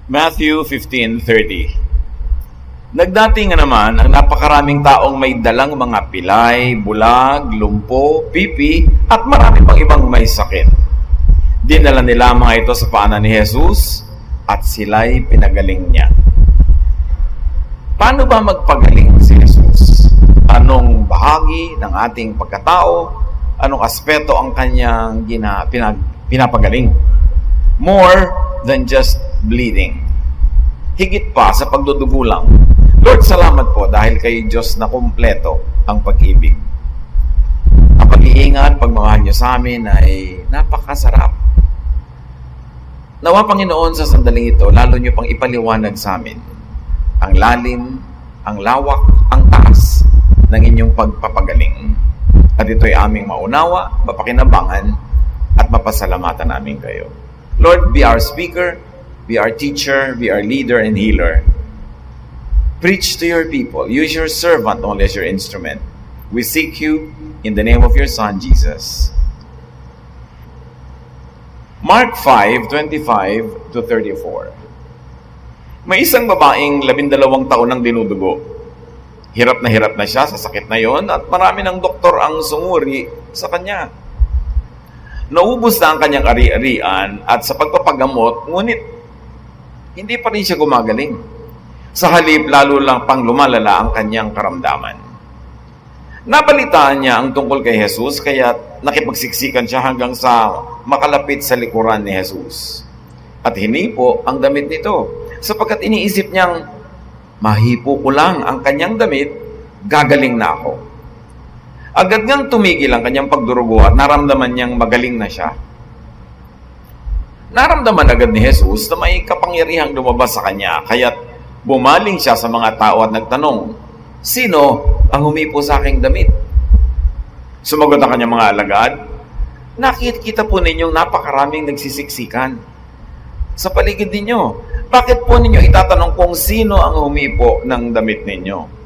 Matthew 15:30. Nagdati nga naman ang napakaraming taong may dalang mga pilay, bulag, lumpo, pipi, at marami pang ibang may sakit. Dinala nila mga ito sa paanan ni Jesus at sila'y pinagaling niya. Paano ba magpagaling si Jesus? Anong bahagi ng ating pagkatao? Anong aspeto ang kanyang pinapagaling? More than just bleeding. Higit pa sa pagdudugo lang. Lord, salamat po dahil kay Diyos na kumpleto ang pag-ibig. Ang pag-iingat, pagmamahal niyo sa amin ay napakasarap. Nawa, Panginoon, sa sandaling ito, lalo niyo pang ipaliwanag sa amin ang lalim, ang lawak, ang taas ng inyong pagpapagaling. At ito'y aming maunawa, mapakinabangan, at mapasalamatan namin kayo. Lord, be our speaker, be our teacher, be our leader and healer. Preach to your people. Use your servant only as your instrument. We seek you in the name of your Son, Jesus. Mark 5:25-34. May isang babaeng 12 taon ang dinudugo. Hirap na siya sa sakit na yon at marami ng doktor ang sumuri sa kanya. Naubos na ang kanyang ari-arian at sa pagpapagamot, ngunit hindi pa rin siya gumagaling. Sa halip, lalo lang pang lumalala ang kanyang karamdaman. Nabalitaan niya ang tungkol kay Jesus, kaya nakipagsiksikan siya hanggang sa makalapit sa likuran ni Jesus. At hinipo ang damit nito, sapagkat iniisip niyang, mahipo ko lang ang kanyang damit, gagaling na ako. Agad ngang tumigil ang kanyang pagdurugo at naramdaman niyang magaling na siya. Naramdaman agad ni Jesus na may kapangyarihang lumabas sa kanya, kaya't bumaling siya sa mga tao at nagtanong, sino ang humipo sa aking damit? Sumagot ang kanyang mga alagad, nakikita po ninyong napakaraming nagsisiksikan sa paligid ninyo. Bakit po ninyo itatanong kung sino ang humipo ng damit ninyo?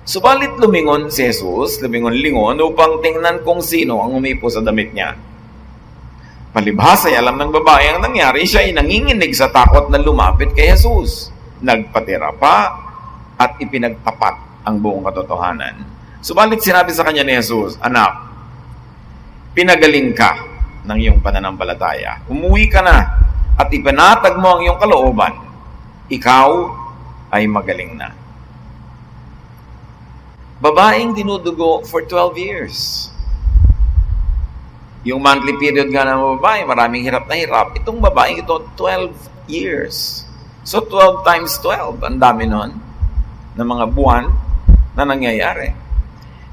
Subalit lumingon si Jesus, lumingon-lingon upang tingnan kung sino ang humipo sa damit niya. Palibhas ay alam ng babae ang nangyari, siya ay nanginginig sa takot na lumapit kay Jesus. Nagpatira pa at ipinagtapat ang buong katotohanan. Subalit sinabi sa kanya ni Jesus, anak, pinagaling ka ng iyong pananampalataya. Umuwi ka na at ipanatag mo ang iyong kalooban. Ikaw ay magaling na. Babaeng dinudugo for 12 years. Yung monthly period nga ng babae, maraming hirap na hirap. Itong babaeng ito, 12 years. So 12 times 12, ang dami nun, ng mga buwan na nangyayari.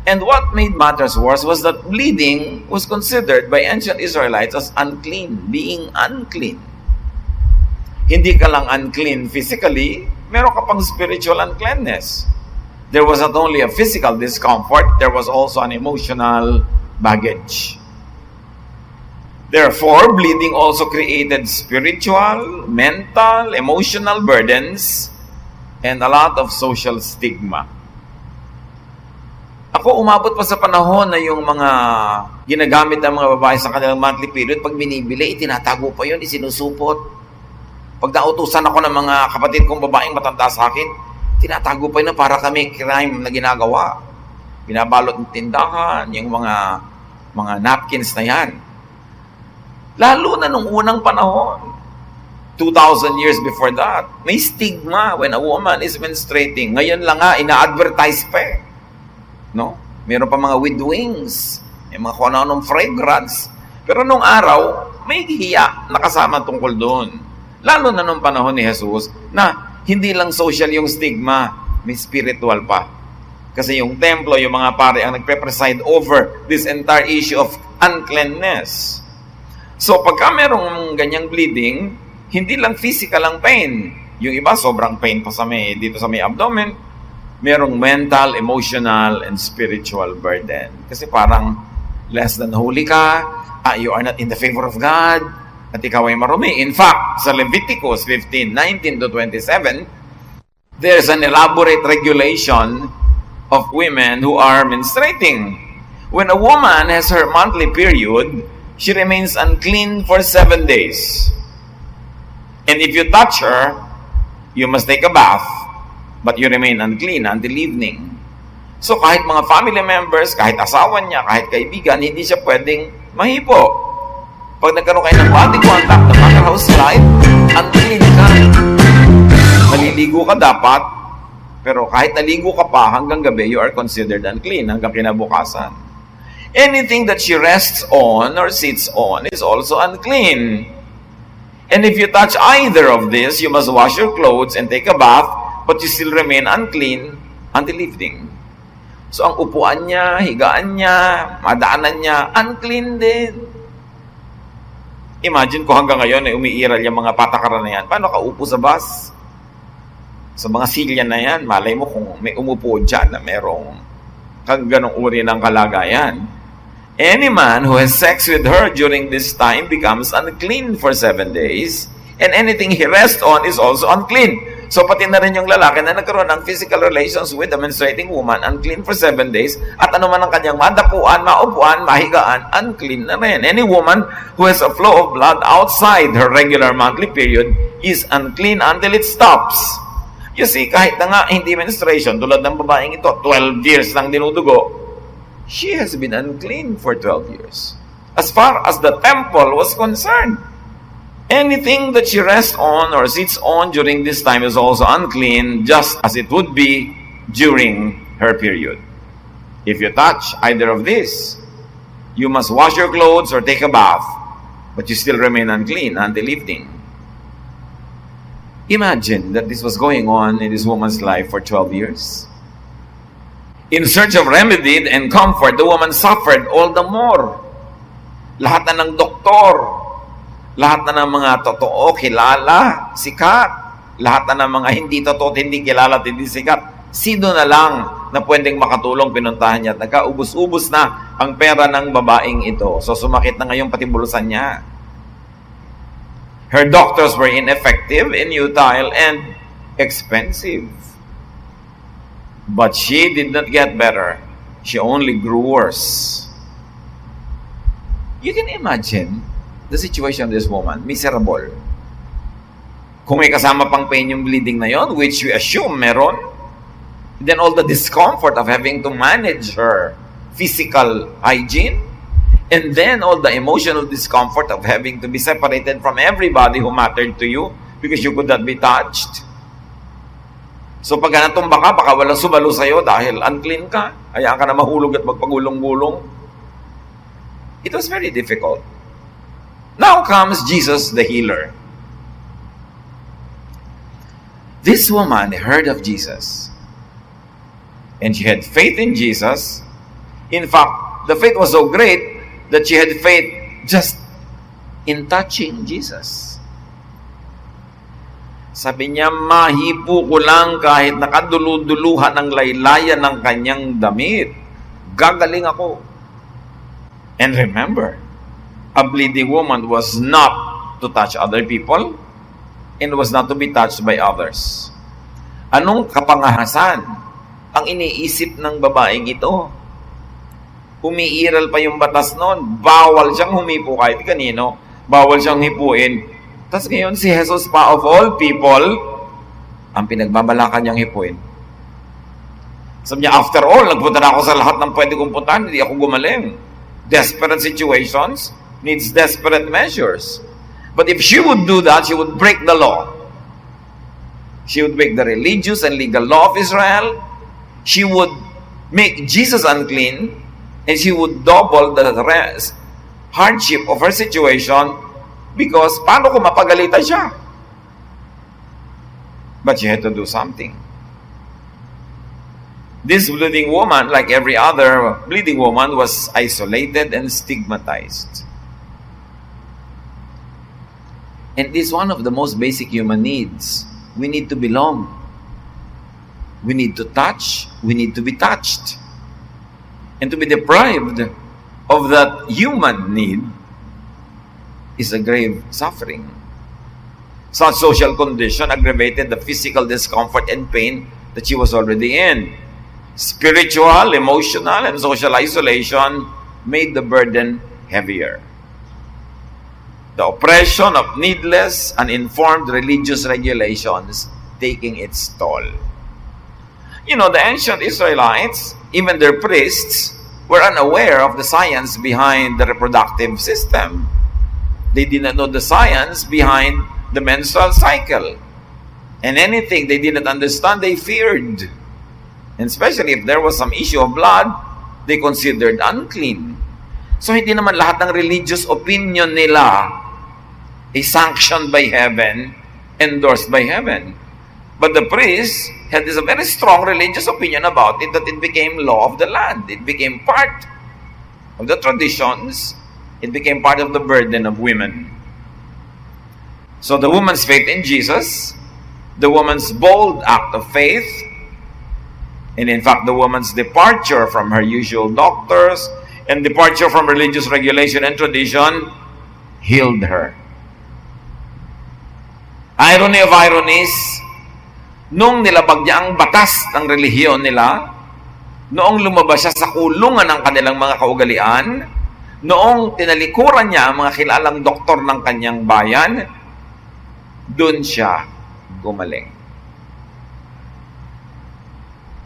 And what made matters worse was that bleeding was considered by ancient Israelites as unclean, being unclean. Hindi ka lang unclean physically, meron ka pang spiritual uncleanness. There was not only a physical discomfort, there was also an emotional baggage. Therefore, bleeding also created spiritual, mental, emotional burdens, and a lot of social stigma. Ako, umabot pa sa panahon na yung mga ginagamit ng mga babae sa kanilang monthly period, pag binibili, itinatago pa yun, isinusupot. Pag nautusan ako ng mga kapatid kong babaeng matanda sa akin, tinatago pa yun na para kami crime na ginagawa. Binabalot ng tindahan, yung mga napkins na yan. Lalo na nung unang panahon, 2,000 years before that, may stigma when a woman is menstruating. Ngayon lang nga, ina-advertise pa eh. No? Meron pa mga with wings, may mga kung ano-anong fragrance. Pero nung araw, may hiya nakasama tungkol doon. Lalo na nung panahon ni Jesus, na hindi lang social yung stigma, may spiritual pa. Kasi yung templo, yung mga pare ang nagpe-preside over this entire issue of uncleanness. So, pagka merong ganyang bleeding, hindi lang physical ang pain. Yung iba, sobrang pain pa dito sa may abdomen. Merong mental, emotional, and spiritual burden. Kasi parang less than holy ka, you are not in the favor of God, at ikaw ay marumi. In fact, sa Leviticus 15:19-27, there's an elaborate regulation of women who are menstruating. When a woman has her monthly period, she remains unclean for 7 days. And if you touch her, you must take a bath, but you remain unclean until evening. So kahit mga family members, kahit asawa niya, kahit kaibigan, hindi siya pwedeng mahipo. Pag nagkaroon kayo ng body contact, no matter how slight, unclean ka. Maliligo ka dapat, pero kahit naligo ka pa, hanggang gabi, you are considered unclean, hanggang kinabukasan. Anything that she rests on or sits on is also unclean. And if you touch either of this, you must wash your clothes and take a bath, but you still remain unclean until evening. So ang upuan niya, higaan niya, madaanan niya, unclean din. Imagine ko hanggang ngayon ay umiiral yung mga patakaran na yan. Paano ka upo sa bus? Sa mga silya na yan, malay mo kung may umupo dyan na merong ganong uri ng kalagayan. Any man who has sex with her during this time becomes unclean for 7 days, and anything he rests on is also unclean. So pati na rin yung lalaki na nagkaroon ng physical relations with a menstruating woman, unclean for 7 days, at ano man ang kanyang madapuan, maupuan, mahigaan, unclean na rin. Any woman who has a flow of blood outside her regular monthly period is unclean until it stops. You see, kahit na nga hindi menstruation, tulad ng babaeng ito, 12 years lang dinudugo, she has been unclean for 12 years. As far as the temple was concerned, anything that she rests on or sits on during this time is also unclean, just as it would be during her period. If you touch either of these, you must wash your clothes or take a bath, but you still remain unclean until evening. Imagine that this was going on in this woman's life for 12 years. In search of remedy and comfort, the woman suffered all the more. Lahat na ng doktor, lahat na ng mga totoo, kilala, sikat. Lahat na ng mga hindi totoo, hindi kilala, hindi sikat. Sino na lang na pwedeng makatulong, pinuntahan niya at nagkaubos-ubos na ang pera ng babaeng ito. So sumakit na ngayon pati bulusan niya. Her doctors were ineffective, inutile, and expensive. But she did not get better. She only grew worse. You can imagine the situation of this woman, miserable. Kung may kasama pang pain yung bleeding na yon, which we assume meron, then all the discomfort of having to manage her physical hygiene, and then all the emotional discomfort of having to be separated from everybody who mattered to you because you could not be touched. So pag natumba ka, baka walang sumalo sa'yo dahil unclean ka, hayaan ka na mahulog at magpagulong-gulong. It was very difficult. Now comes Jesus the healer. This woman heard of Jesus. And she had faith in Jesus. In fact, the faith was so great that she had faith just in touching Jesus. Sabi niya, mahipo ko lang kahit nakadulu-duluhan ng laylayan ng kanyang damit. Gagaling ako. And remember, a bleeding woman was not to touch other people and was not to be touched by others. Anong kapangahasan ang iniisip ng babaeng ito? Umiiral pa yung batas noon. Bawal siyang humipo kahit kanino. Bawal siyang hipuin. Tapos ngayon si Jesus pa of all people, ang pinagbabalakan niyang hipuin. Sabi niya, after all, nagpunta na ako sa lahat ng pwede kong puntahan, hindi ako gumaling. Desperate situations needs desperate measures. But if she would do that, she would break the law. She would break the religious and legal law of Israel. She would make Jesus unclean, and she would double the hardship of her situation because paano kung mapagalitan siya? But she had to do something. This bleeding woman, like every other bleeding woman, was isolated and stigmatized. And this is one of the most basic human needs. We need to belong. We need to touch. We need to be touched. And to be deprived of that human need is a grave suffering. Such social condition aggravated the physical discomfort and pain that she was already in. Spiritual, emotional, and social isolation made the burden heavier. The oppression of needless, uninformed religious regulations taking its toll. You know, the ancient Israelites, even their priests, were unaware of the science behind the reproductive system. They did not know the science behind the menstrual cycle. And anything they did not understand, they feared. And especially if there was some issue of blood, they considered unclean. So hindi naman lahat ng religious opinion nila is sanctioned by heaven, endorsed by heaven. But the priests had this very strong religious opinion about it, that it became law of the land. It became part of the traditions. It became part of the burden of women. So the woman's faith in Jesus, the woman's bold act of faith, and in fact the woman's departure from her usual doctors and departure from religious regulation and tradition healed her. Irony of ironies, nung nilabag niya ang batas ng relihiyon nila, noong lumabas siya sa kulungan ng kanilang mga kaugalian, noong tinalikuran niya ang mga kilalang doktor ng kanyang bayan, doon siya gumaling.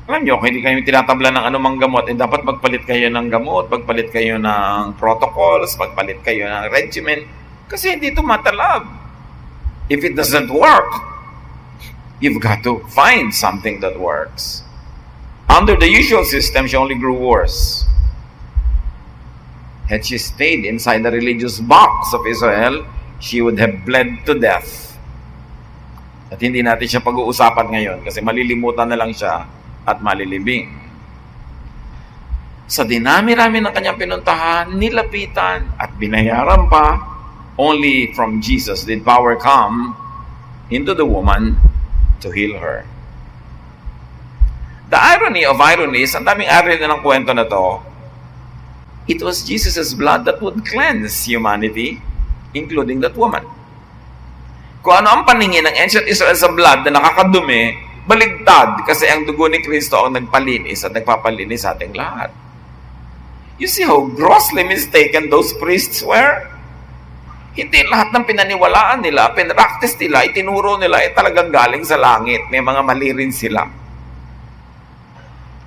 Alam niyo, kung hindi kayo tinatabla ng anumang gamot, dapat magpalit kayo ng gamot, magpalit kayo ng protocols, magpalit kayo ng regimen, kasi hindi ito matalab. If it doesn't work, you've got to find something that works. Under the usual system, she only grew worse. Had she stayed inside the religious box of Israel, she would have bled to death. At hindi natin siya pag-uusapan ngayon kasi malilimutan na lang siya at malilibing. Sa dinami-rami ng kanyang pinuntahan, nilapitan at binayaran pa, only from Jesus did power come into the woman to heal her. The irony of ironies, ang daming irony na ng kwento na to, it was Jesus' blood that would cleanse humanity, including that woman. Kung ano ang paningin ng ancient Israel sa blood na nakakadumi, baligtad kasi ang dugo ni Kristo ang nagpalinis at nagpapalinis sa ating lahat. You see how grossly mistaken those priests were? Hindi lahat ng pinaniwalaan nila, pinractice nila, itinuro nila, talagang galing sa langit. May mga mali rin sila.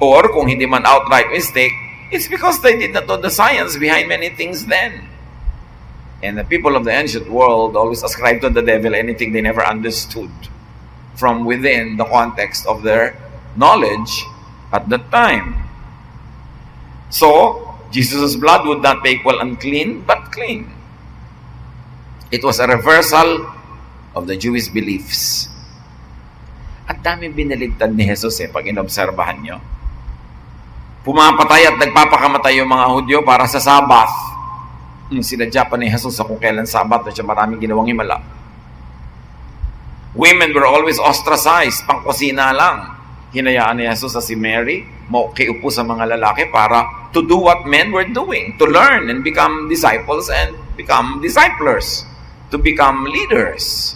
Or kung hindi man outright mistake, it's because they did not know the science behind many things then. And the people of the ancient world always ascribe to the devil anything they never understood from within the context of their knowledge at that time. So, Jesus' blood would not make well unclean, but clean. It was a reversal of the Jewish beliefs. At daming binaligtad ni Jesus pag inobserbahan nyo. Pumapatay at nagpapakamatay yung mga Hudyo para sa Sabat. Sinadya pa ni Jesus sa kung kailan Sabat at siya maraming ginawang himala. Women were always ostracized, pangkusina lang. Hinayaan ni Jesus sa si Mary, maukiupo sa mga lalaki para to do what men were doing, to learn and become disciples and become disciplers, to become leaders.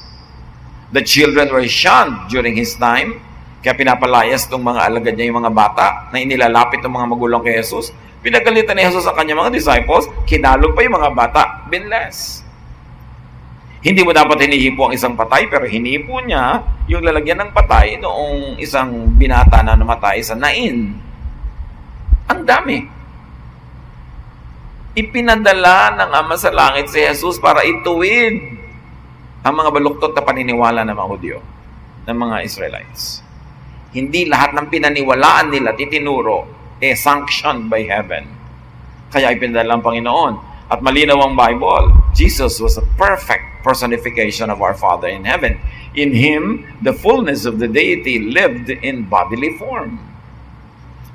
The children were shunned during his time, kaya pinapalayas ng mga alagad niya yung mga bata na inilalapit ng mga magulang kay Jesus. Pinagalitan ni Jesus ang kanyang mga disciples, kinalog pa yung mga bata, binless. Hindi mo dapat hinihipo ang isang patay, pero hinihipo niya yung lalagyan ng patay noong isang binata na namatay sa Nain. Ang dami. Ipinadala ng Ama sa Langit si Jesus para ituwid ang mga baluktot na paniniwala ng mga Hudyo, ng mga Israelites. Hindi lahat ng pinaniwalaan nila titinuro sanctioned by heaven. Kaya ipinadala ang Panginoon. At malinaw ang Bible, Jesus was a perfect personification of our Father in heaven. In Him, the fullness of the deity lived in bodily form.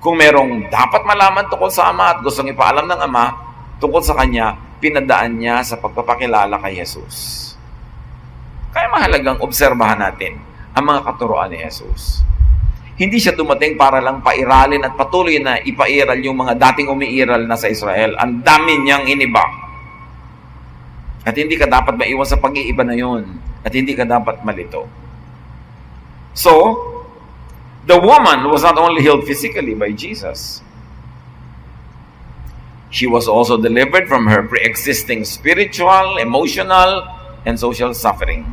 Kung merong dapat malaman tungkol sa Ama at gustong ipaalam ng Ama tungkol sa Kanya, pinadaan niya sa pagpapakilala kay Jesus. Kaya mahalagang obserbahan natin ang mga katuroan ni Jesus. Hindi siya dumating para lang pairalin at patuloy na ipairal yung mga dating umiiral na sa Israel. Ang dami niyang iniba. At hindi ka dapat maiwan sa pag-iiba na yun. At hindi ka dapat malito. So, the woman was not only healed physically by Jesus. she was also delivered from her pre-existing spiritual, emotional, and social suffering.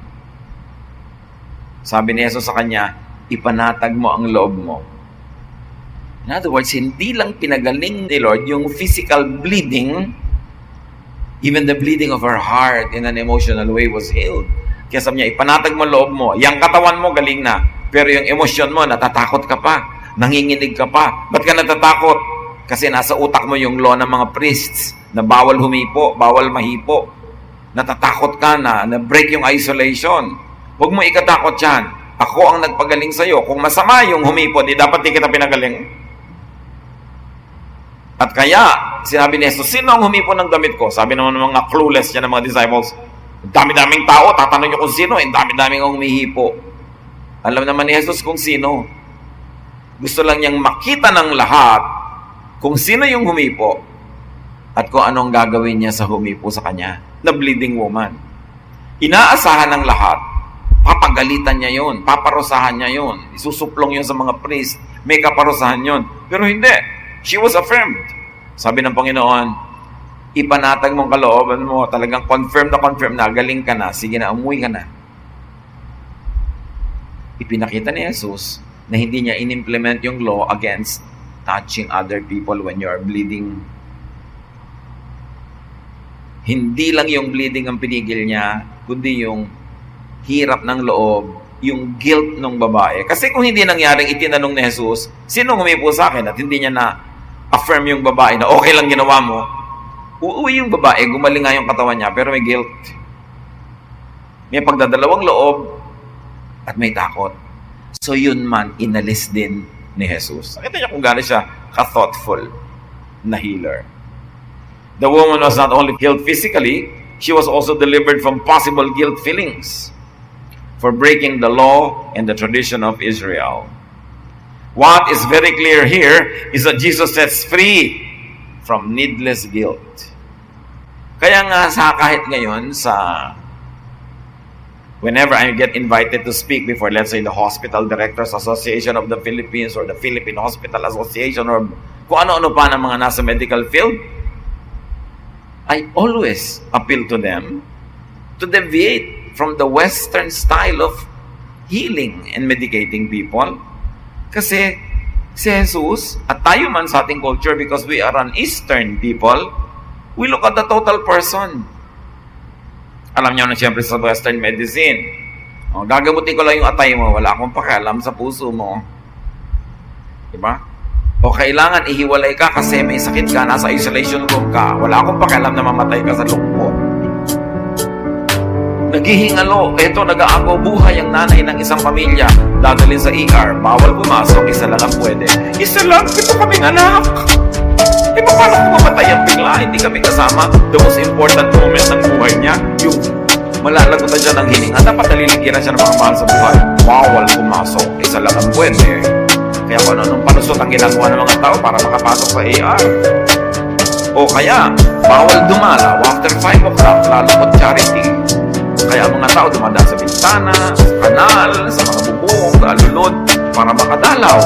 Sabi ni Jesus sa kanya, ipanatag mo ang loob mo. In other words, hindi lang pinagaling ni Lord yung physical bleeding, even the bleeding of her heart in an emotional way was healed. Kaya sabi niya, ipanatag mo loob mo. Yang katawan mo, galing na. Pero yung emosyon mo, natatakot ka pa. Nanginginig ka pa. Ba't ka natatakot? Kasi nasa utak mo yung law ng mga priests na bawal humipo, bawal mahipo. Natatakot ka na break yung isolation. Huwag mo ikatakot yan. Ako ang nagpagaling sa'yo. Kung masama yung humipo, di dapat di kita pinagaling. At kaya, sinabi ni Jesus, sino ang humipo ng damit ko? Sabi naman ng mga clueless yan ng mga disciples, dami-daming tao, tatanong nyo kung sino, dami-daming ang humihipo. Alam naman ni Jesus kung sino. Gusto lang niyang makita ng lahat kung sino yung humipo at kung anong gagawin niya sa humipo sa kanya, na bleeding woman. Inaasahan ng lahat, papagalitan niya yun, paparusahan niya yun, isusuplong yun sa mga priest, may kaparusahan yun. Pero hindi. She was affirmed. Sabi ng Panginoon, ipanatag mong kalooban mo, talagang confirm na, galing ka na, sige na, umuwi ka na. Ipinakita ni Jesus na hindi niya in-implement yung law against touching other people when you are bleeding. Hindi lang yung bleeding ang pinigil niya, kundi yung hirap ng loob, yung guilt ng babae. Kasi kung hindi nangyaring itinanong ni Jesus, sino humipo sa akin at hindi niya na-affirm yung babae na okay lang ginawa mo, uuwi yung babae, gumaling nga yung katawan niya, pero may guilt. May pagdadalawang loob at may takot. So yun man, inalis din ni Jesus. Nakita niya kung gano'n siya ka-thoughtful na healer. The woman was not only healed physically, she was also delivered from possible guilt feelings for breaking the law and the tradition of Israel. What is very clear here is that Jesus sets free from needless guilt. Kaya nga kahit ngayon whenever I get invited to speak before, let's say, the Hospital Directors Association of the Philippines or the Philippine Hospital Association or kung ano-ano pa ng mga nasa medical field, I always appeal to them to deviate from the Western style of healing and medicating people. Kasi si Jesus, at tayo man sa ating culture, because we are an Eastern people, we look at the total person. Alam niyo na siyempre sa Western medicine, gagamutin ko lang yung atay mo, wala akong pakialam sa puso mo. Diba? O kailangan ihiwalay ka kasi may sakit ka, nasa isolation room ka, wala akong pakialam na mamatay ka sa lungkot. Naghihingalo, eto nag-aagaw buhay ang nanay ng isang pamilya, dadalhin sa ER, bawal pumasok, isa lang ang pwede. Isa lang, ito kaming anak. Paano kung mamatay ang bigla? Hindi kami kasama. The most important moment ng buhay niya, yung malalagutan siya ng hininga, dapat naliligiran siya ng mga mahal sa buhay. Bawal pumasok, isa lang ang pwede. Kaya kung anong palusot ang ginagawa ng mga tao para makapasok sa ER. O kaya, bawal dumalaw after 5 o'clock, lalo po charity. Kaya ang mga tao dumadaan sa bintana, sa kanal, sa mga bubong, sa alulod, para makadalaw.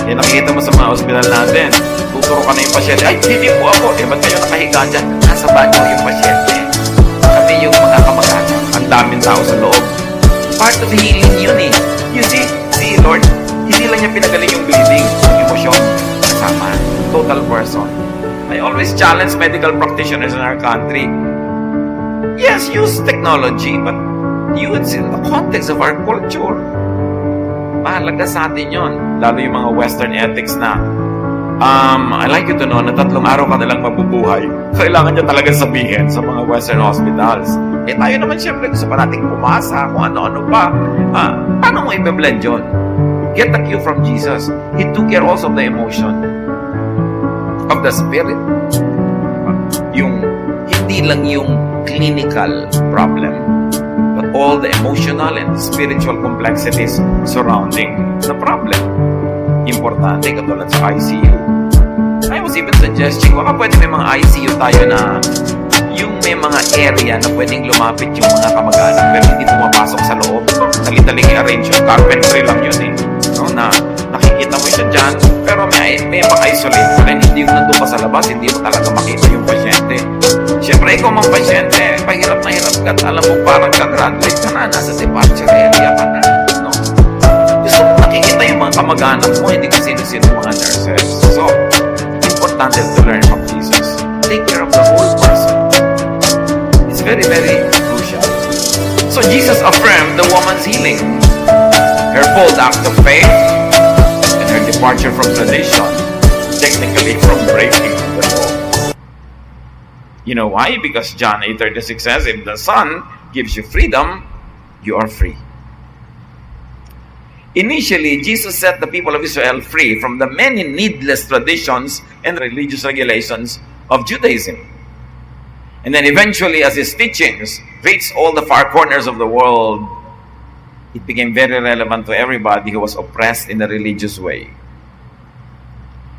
Kaya nakikita mo sa mga ospital natin, tuturo ka na yung pasyente, ay, hindi po ako. Ba't kayo nakahiga dyan? Nasa banyo yung pasyente. Kami yung mga kamag-anak. Ang daming tao sa loob. Part of healing yun eh. You see, Lord, hindi lang niya pinagaling yung bleeding, yung emosyon, kasama. Total person. I always challenge medical practitioners in our country. Yes, use technology, but use it in the context of our culture. Mahalaga sa atin yun. Lalo yung mga Western ethics na I like you to know na 3 araw ka nalang mabubuhay. Kailangan niya talaga sabihin sa mga Western hospitals. Tayo naman siyempre gusto pa natin pumasa kung ano-ano pa. Paano mo i-blend yun? Get the cue from Jesus. He took care also of the emotion, of the spirit. Yung hindi lang yung clinical problem, but all the emotional and spiritual complexities surrounding the problem. Importante, katulad sa ICU. I was even suggesting, baka pwede may mga ICU tayo na yung may mga area na pwedeng lumapit yung mga kamag-anak pero hindi pumapasok sa loob. Dali-daling i-arrange yung carpentry lang yun eh. No? Na nakikita mo siya dyan, pero may may pang-isolate pa rin. Hindi yung nandun ka sa labas, hindi mo talaga makita yung pasyente. Siyempre, ikaw mang pasyente, pahirap na hirap ka. Alam mo, parang ka-graduate ka na, nasa departure area ka na. No? Gusto mo nakikita yung mga kamag-anak mo, hindi ko sino-sino mga nurses. So, importante to learn from Jesus. Take care of the whole person. It's very, very crucial. So, Jesus affirmed the woman's healing. Her bold act of faith and her departure from tradition, technically from breaking the law. You know why? Because John 8:36 says, if the Son gives you freedom, you are free. Initially, Jesus set the people of Israel free from the many needless traditions and religious regulations of Judaism. And then eventually, as his teachings reached all the far corners of the world, it became very relevant to everybody who was oppressed in a religious way.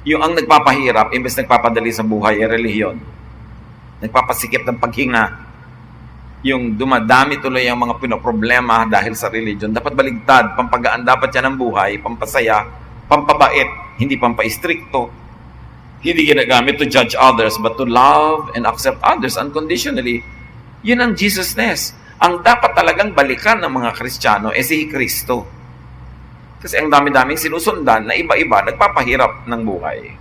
Yung ang nagpapahirap, imbes nagpapadali sa buhay, ay relihiyon. Nagpapasikip ng paghinga. Yung dumadami tuloy ang mga pinoproblema dahil sa religion. Dapat baligtad, pampagaan dapat yan ang buhay, pampasaya, pampabait, hindi pampa-istrikto. Hindi ginagamit to judge others, but to love and accept others unconditionally. Yun ang Jesusness. Ang dapat talagang balikan ng mga Kristiyano ay si Kristo. Kasi ang dami-daming sinusundan na iba-iba nagpapahirap ng buhay.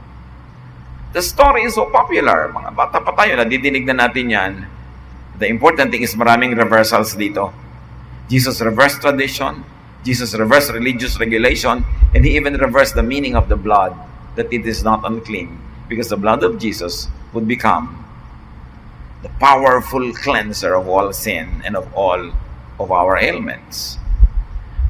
The story is so popular. Mga bata pa tayo, nadidinig na natin yan. The important thing is maraming reversals dito. Jesus reversed tradition, Jesus reversed religious regulation, and He even reversed the meaning of the blood, that it is not unclean, because the blood of Jesus would become the powerful cleanser of all sin and of all of our ailments.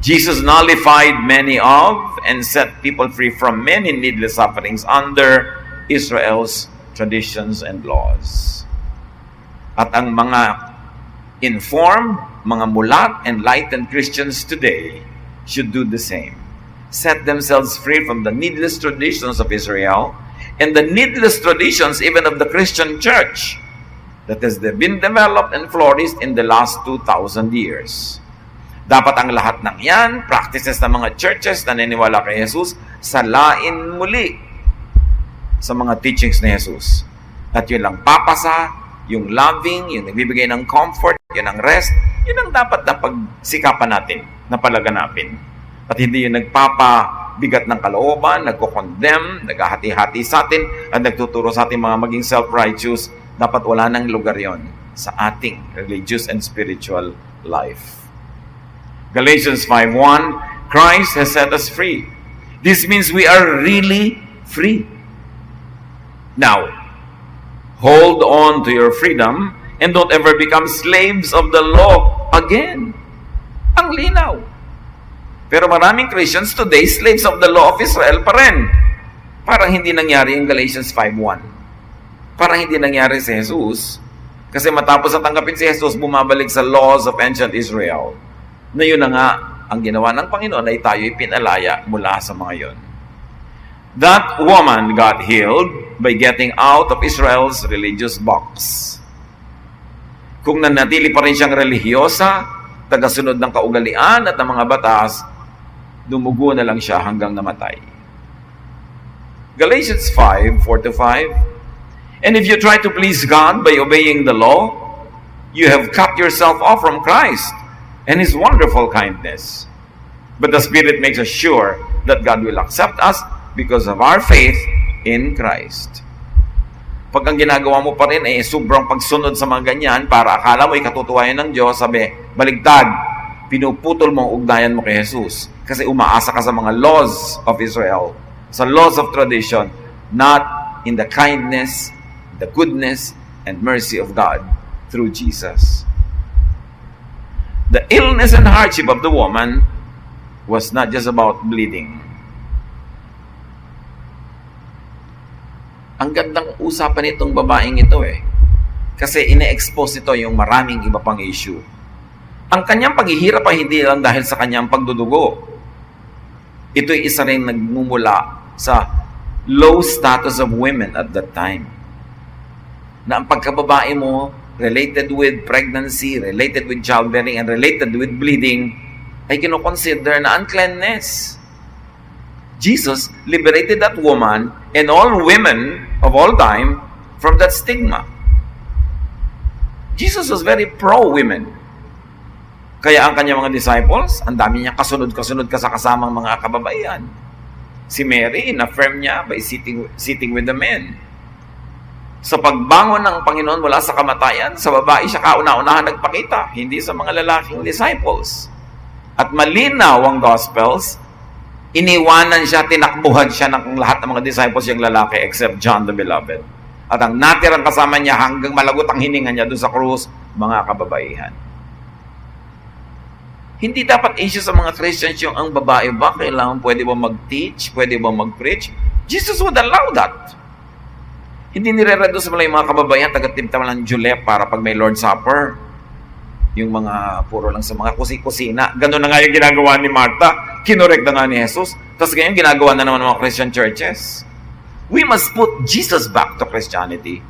Jesus nullified many of and set people free from many needless sufferings under Israel's traditions and laws. At ang mga informed, mga mulat, enlightened Christians today should do the same. Set themselves free from the needless traditions of Israel and the needless traditions even of the Christian church that has been developed and flourished in the last 2,000 years. Dapat ang lahat ng yan, practices ng mga churches na naniniwala kay Jesus, salain muli sa mga teachings ni Jesus. At yun lang papasa, yung loving, yung nagbibigay ng comfort, yun ang rest, yun ang dapat na pagsikapan natin, na palaganapin. At hindi yung nagpapabigat ng kalooban, nagko-condemn, naghahati-hati sa atin, at nagtuturo sa atin mga maging self-righteous. Dapat wala nang lugar yon sa ating religious and spiritual life. Galatians 5:1, Christ has set us free. This means we are really free. Now, hold on to your freedom and don't ever become slaves of the law again. Ang linaw. Pero maraming Christians today, slaves of the law of Israel pa rin. Parang hindi nangyari yung Galatians 5:1. Parang hindi nangyari si Jesus. Kasi matapos na tanggapin si Jesus, bumabalik sa laws of ancient Israel. Na yun na nga, ang ginawa ng Panginoon ay tayo'y pinalaya mula sa mga yun. That woman got healed by getting out of Israel's religious box. Kung nanatili pa rin siyang relihiyosa, tagasunod ng kaugalian at ng mga batas, dumugo na lang siya hanggang namatay. Galatians 5:4-5, and if you try to please God by obeying the law, you have cut yourself off from Christ and His wonderful kindness. But the Spirit makes us sure that God will accept us because of our faith in Christ. Pag ang ginagawa mo pa rin ay sobrang pagsunod sa mga ganyan para akala mo ikatutuwayan ng Diyos, sabi, baligtad, pinuputol mo ang ugnayan mo kay Jesus. Kasi umaasa ka sa mga laws of Israel, sa laws of tradition, not in the kindness, the goodness, and mercy of God through Jesus. The illness and hardship of the woman was not just about bleeding. Ang gandang usapan nitong babaeng ito Kasi ine-expose ito yung maraming iba pang issue. Ang kanyang paghihirap ay hindi lang dahil sa kanyang pagdudugo. Ito'y isa rin nagmumula sa low status of women at that time. Na ang pagkababae mo, related with pregnancy, related with childbearing, and related with bleeding, ay kinoconsider na uncleanness. Jesus liberated that woman and all women of all time from that stigma. Jesus was very pro-women. Kaya ang kanyang mga disciples, ang dami niya kasunod-kasunod sa kasamang mga kababaihan. Si Mary, in-affirm niya by sitting with the men. Sa pagbangon ng Panginoon mula sa kamatayan, sa babae siya kauna-unahan nagpakita, hindi sa mga lalaking disciples. At malinaw ang Gospels, iniwanan siya, tinakbuhan siya ng lahat ng mga disciples yung lalaki except John the Beloved. At ang natirang kasama niya hanggang malagot ang hininga niya doon sa krus, mga kababaihan. Hindi dapat issue sa mga Christians yung ang babae ba, kailangan pwede ba mag-teach, pwede ba mag-preach? Jesus would allow that. Hindi nire-reduce mo lang yung mga kababaihan, taga-timta lang julep para pag may Lord's Supper, yung mga puro lang sa mga kusina. Ganun na nga yung ginagawa ni Martha, kinorek na nga ni Jesus, tapos ganyan ginagawa na naman ng mga Christian churches. We must put Jesus back to Christianity.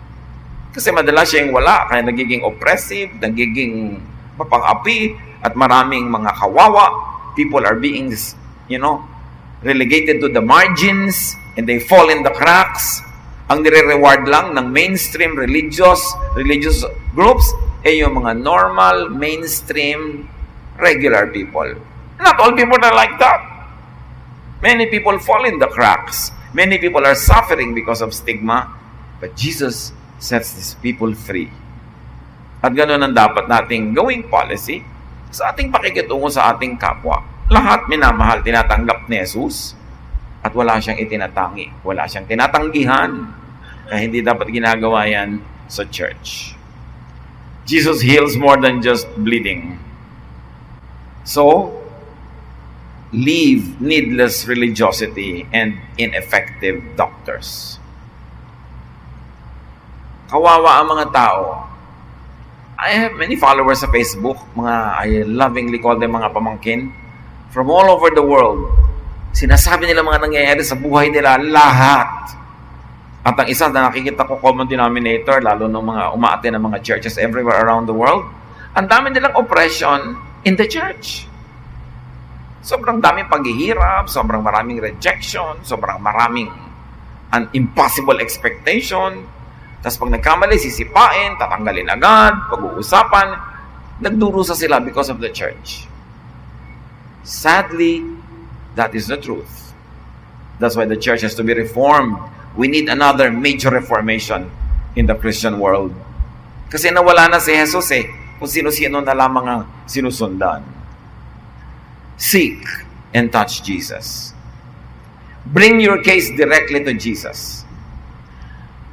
Kasi madalas siya yung wala, kaya nagiging oppressive, nagiging mapang-api, at maraming mga kawawa. People are being, relegated to the margins, and they fall in the cracks. Ang nire-reward lang ng mainstream religious groups ay yung mga normal, mainstream, regular people. Not all people are like that. Many people fall in the cracks. Many people are suffering because of stigma. But Jesus sets these people free. At ganoon ang dapat nating gawing policy sa ating pakikitungo sa ating kapwa. Lahat minamahal, tinatanggap ni Jesus. At wala siyang itinatangi. Wala siyang tinatanggihan. Kaya hindi dapat ginagawa yan sa church. Jesus heals more than just bleeding. So, leave needless religiosity and ineffective doctors. Kawawa ang mga tao. I have many followers sa Facebook. I lovingly call them mga pamangkin. From all over the world. Sinasabi nila mga nangyayari sa buhay nila, lahat. At ang isa na nakikita ko common denominator, lalo ng mga umaate ng mga churches everywhere around the world, ang dami nilang oppression in the church. Sobrang daming paghihirap, sobrang maraming rejection, sobrang maraming an impossible expectation. Tapos pag nagkamali, sisipain, tatanggalin agad, pag-uusapan, nagdurusa sila because of the church. Sadly, that is the truth. That's why the church has to be reformed. We need another major reformation in the Christian world. Kasi nawala na si Jesus kung sino-sino na lamang ang sinusundan. Seek and touch Jesus. Bring your case directly to Jesus.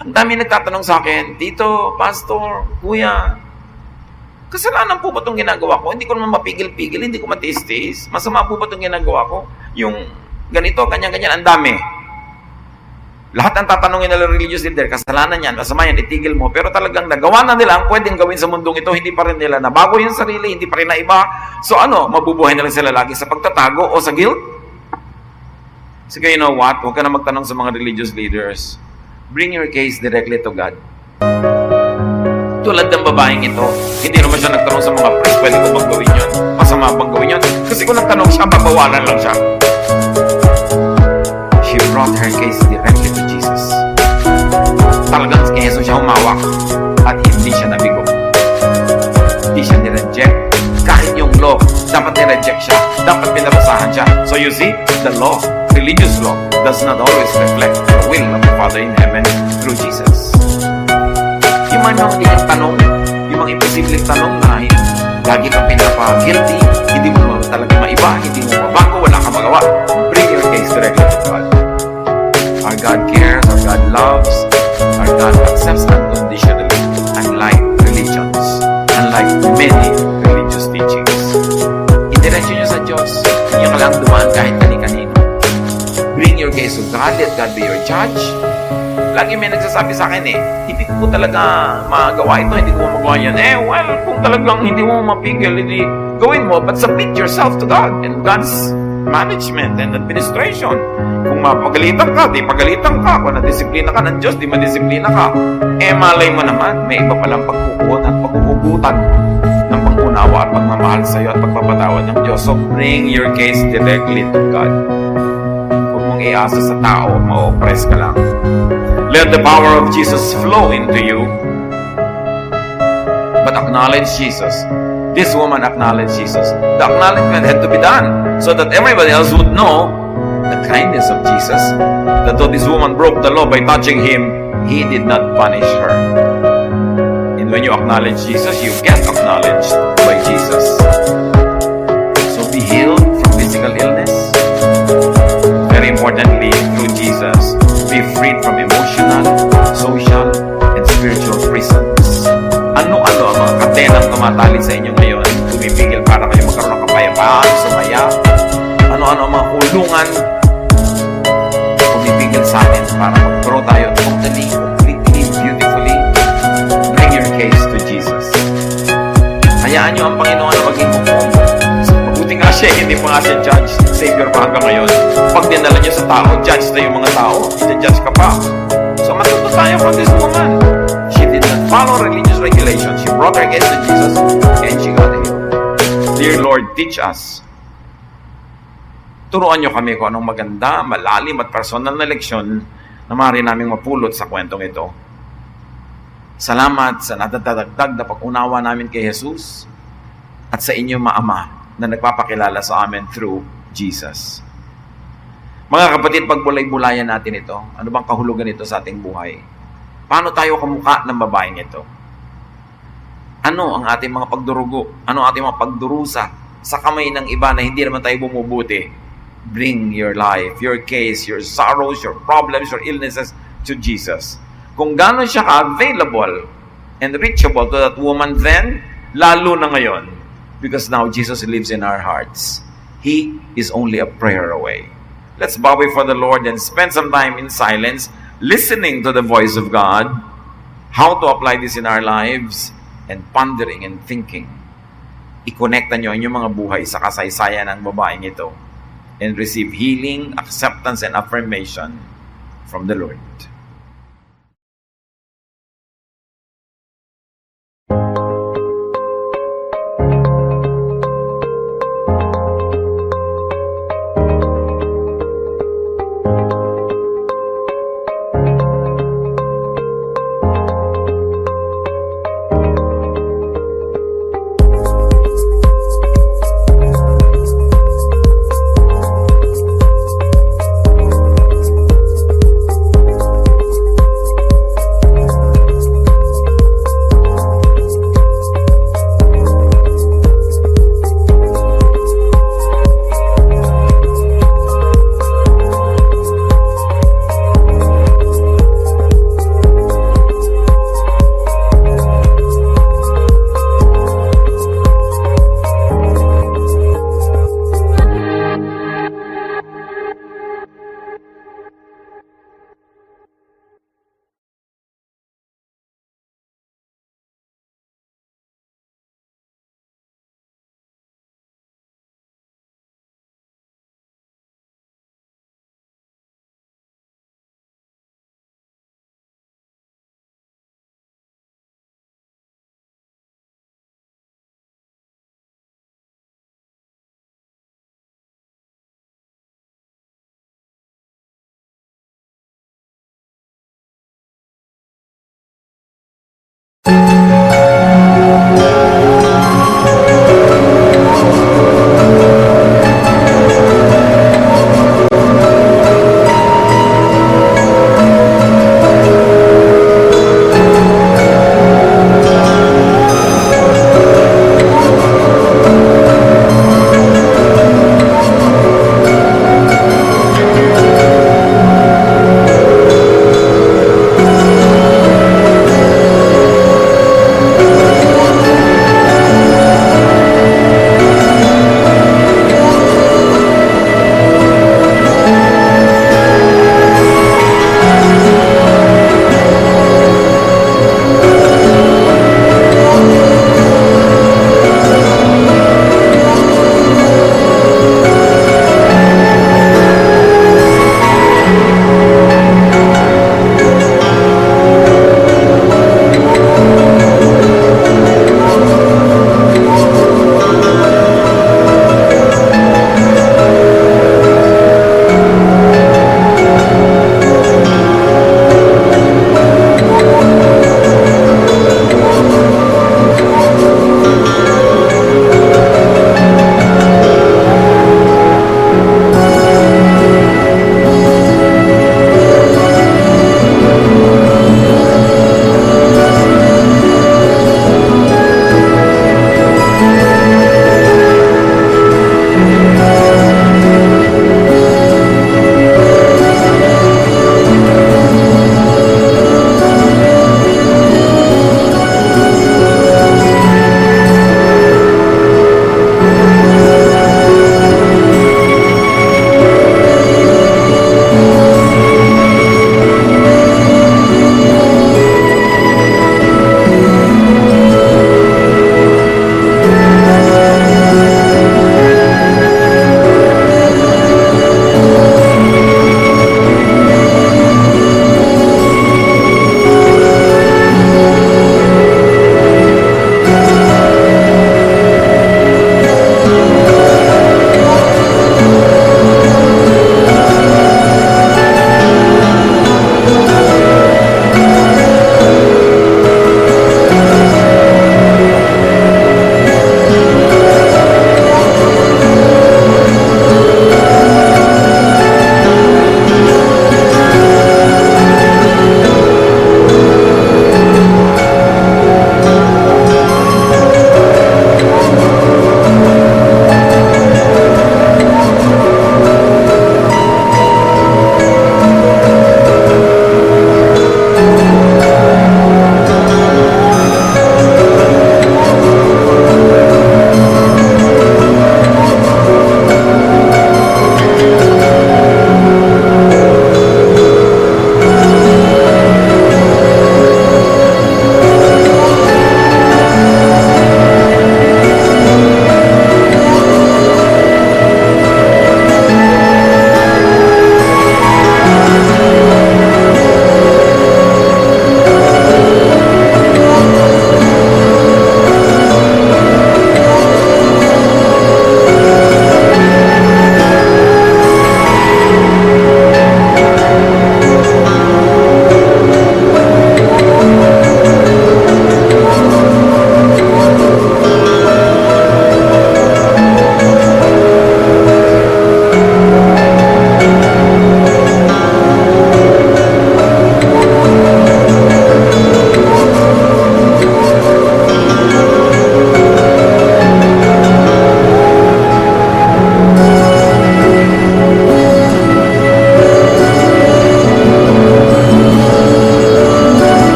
Ang dami nagtatanong sa akin, Tito, Pastor, Kuya, kasalanan po ba itong ginagawa ko? Hindi ko naman mapigil-pigil, hindi ko matiis-tiis. Masama po ba itong ginagawa ko? Yung ganito, ganyan-ganyan, ang dami. Lahat ang tatanungin nila religious leader, kasalanan yan, masama yan, itigil mo. Pero talagang nagawa na nila ang pwedeng gawin sa mundong ito, hindi pa rin nila nabago yung sarili, hindi pa rin naiba. So mabubuhay na lang sila lagi sa pagtatago o sa guilt? Sige, you know what? Huwag ka na magtanong sa mga religious leaders. Bring your case directly to God. Tulad ng babaeng ito, hindi naman siya nagtanong sa mga priest, pwede ko bang gawin yun? Masama bang gawin yun? Kasi kung nagtanong siya, babawalan lang siya. She brought her case directly to Jesus. Talagang kay Jesus siya humawak at hindi siya nabigo. Hindi siya nireject. Kahit yung law, dapat nireject siya. Dapat pinabasahan siya. So you see, the law, religious law, does not always reflect the will of the Father in heaven through Jesus. Yung mga hindi tanong, yung mga imposibleng tanong na lagi kang pinapa-guilty, hindi mo talaga maiba, hindi mo mabago, wala kang magawa. Bring your case directly to God. Our God cares, our God loves, our God accepts unconditionally, unlike religions, unlike many religious teachings. Indiretso nyo sa Diyos, hindi nyo kailangang dumaan kahit kani-kanino. Bring your case to God, let God be your judge. Lagi may nagsasabi sa akin hindi ko talaga magawa ito, hindi ko magawa yan. Well, kung talagang hindi mo mapigil, hindi gawin mo, but submit yourself to God and God's management and administration. Kung mapagalitan ka, di pagalitan ka. Kung nadisiplina ka ng Diyos, di madisiplina ka. Malay mo naman, may iba palang pagkukuhan at pagkukugutan ng pangunawa at pagmamahal sa iyo at pagpapatawad ng Diyos. So bring your case directly to God. Huwag mong kang iasa sa tao, ma-oppress ka lang. Let the power of Jesus flow into you. But acknowledge Jesus. This woman acknowledged Jesus. The acknowledgement had to be done so that everybody else would know the kindness of Jesus. That though this woman broke the law by touching him, he did not punish her. And when you acknowledge Jesus, you get acknowledged by Jesus. So be healed from physical illness. Very importantly, through Jesus, be freed from emotional, social, and spiritual prisons. Ano-ano ang mga kadenang tumatali sa inyo ngayon, tumipigil para kayo magkaroon ng kapayapaan, sumaya. Ano-ano ang mga kulungan, tumipigil sa atin para mag-grow tayo totally, completely, beautifully. Bring your case to Jesus. Hayaan nyo ang Panginoon na maging hukom. Mabuti nga siya, hindi pa nga siya judge, savior pa hanggang ngayon. Pag dinala nyo sa tao, judge na yung mga tao, judge ka pa. So matuto tayo from this woman. She did not follow religious regulations. She brought her case to Jesus and she got healed. Dear Lord, teach us. Turuan nyo kami kung anong maganda, malalim at personal na leksyon na maaari naming mapulot sa kwentong ito. Salamat sa natatagdag na pag-unawa namin kay Jesus at sa inyo Ama na nagpapakilala sa amin through Jesus. Mga kapatid, pagbulay-bulayan natin ito. Ano bang kahulugan nito sa ating buhay? Paano tayo kamukha ng babaeng ito? Ano ang ating mga pagdurugo? Ano ang ating mga pagdurusa sa kamay ng iba na hindi naman tayo bumubuti? Bring your life, your case, your sorrows, your problems, your illnesses to Jesus. Kung gano'n siya ka-available and reachable to that woman then, lalo na ngayon, because now Jesus lives in our hearts. He is only a prayer away. Let's bow before the Lord and spend some time in silence, listening to the voice of God, how to apply this in our lives, and pondering and thinking. I-connecta nyo ang inyong mga buhay sa kasaysayan ng babaeng ito and receive healing, acceptance, and affirmation from the Lord.